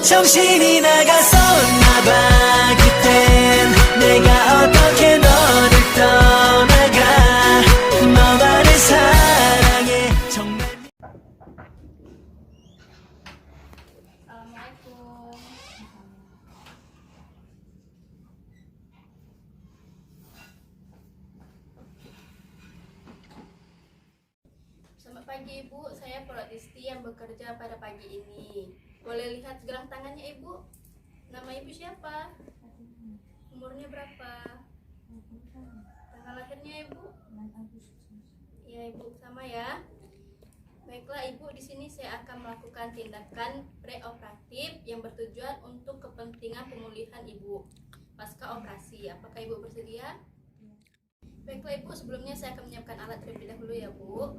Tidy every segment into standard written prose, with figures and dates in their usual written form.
정신이 나갔었나 봐 그땐 내가 어떻게 너를 떠나가 너만을 사랑해 정말 Assalamualaikum. Selamat pagi Ibu, saya Prodisti yang bekerja pada pagi ini. Boleh lihat gelang tangannya Ibu? Nama Ibu siapa? Umurnya berapa? Tanggal lahirnya Ibu? Ya Ibu, sama ya. Baiklah Ibu, di sini saya akan melakukan tindakan preoperatif yang bertujuan untuk kepentingan pemulihan Ibu pasca operasi. Apakah Ibu bersedia? Baiklah Ibu, sebelumnya saya akan menyiapkan alat terlebih dahulu ya Bu.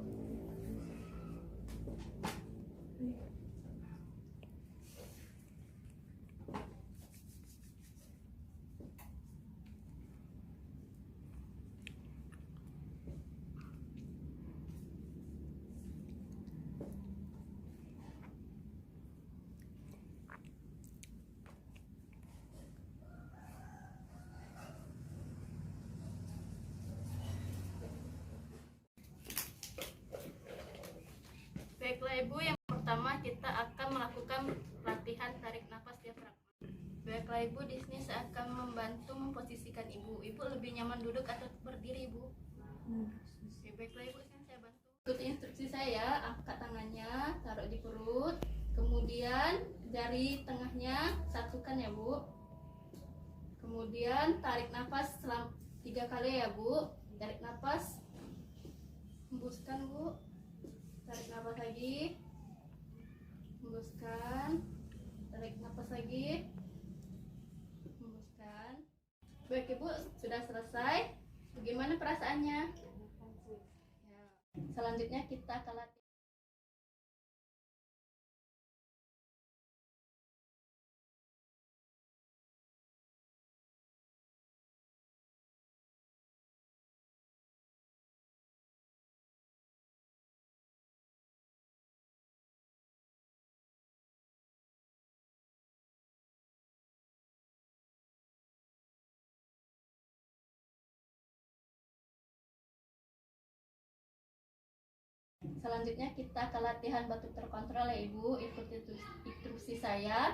Baiklah Ibu, yang pertama kita akan melakukan latihan tarik nafas diafragma. Baiklah Ibu, di sini saya akan membantu memposisikan Ibu. Ibu lebih nyaman duduk atau berdiri Ibu? Oke, baiklah Ibu, sini saya bantu. Ikuti instruksi saya, angkat tangannya, taruh di perut, kemudian jari tengahnya satukan ya Bu. Kemudian tarik nafas selama 3 kali ya Bu. Tarik nafas, hembuskan Bu. Tarik nafas lagi, hembuskan, tarik nafas lagi, hembuskan. Baik Ibu, sudah selesai. Bagaimana perasaannya? Ya. Selanjutnya kita akan latihan. Selanjutnya kita ke latihan batuk terkontrol ya Ibu. Ikuti instruksi saya.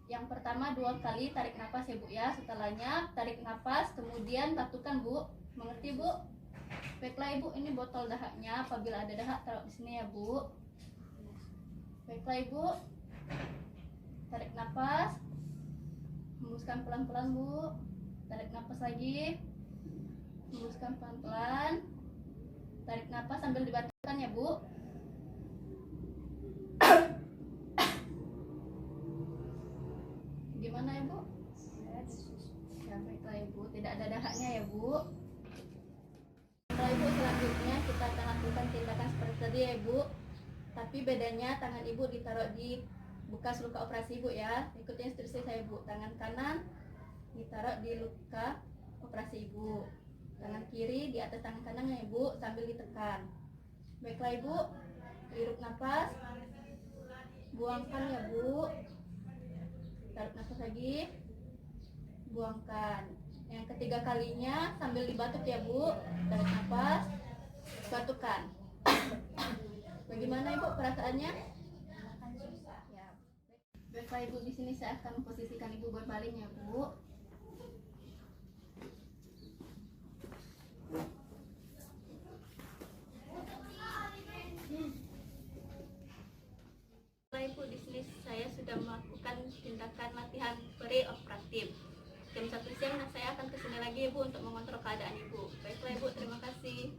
Yang pertama 2 kali tarik nafas ya Bu ya. Setelahnya tarik nafas, kemudian batukan Bu. Mengerti Bu? Baiklah Ibu, ini botol dahaknya. Apabila ada dahak taruh di sini ya Bu. Baiklah Ibu. Tarik nafas. Hembuskan pelan-pelan Bu. Tarik nafas lagi. Hembuskan pelan-pelan. Tarik nafas sambil dibatukkan ya Bu. Gimana ya Bu? Ya baiklah Ibu, tidak ada dahaknya ya Bu. Baiklah Ibu, selanjutnya kita akan lakukan tindakan seperti tadi ya Ibu. Tapi bedanya tangan Ibu ditaruh di bekas luka operasi Ibu ya. Ikuti instruksi saya Bu. Tangan kanan ditaruh di luka operasi Ibu. Tangan kiri di atas tangan kanannya Ibu sambil ditekan. Baiklah Ibu, hirup nafas, buangkan ya Bu. Tarik nafas lagi, buangkan. Yang ketiga kalinya sambil dibatuk ya Bu. Tarik nafas, batukan. Bagaimana Ibu perasaannya? Ya. Baiklah Ibu, di sini saya akan memposisikan Ibu berbaring ya Bu. Ibu, di sini saya sudah melakukan tindakan latihan preoperatif. Jam 1 siang saya akan kesini lagi Ibu untuk mengontrol keadaan Ibu. Baiklah Ibu, terima kasih.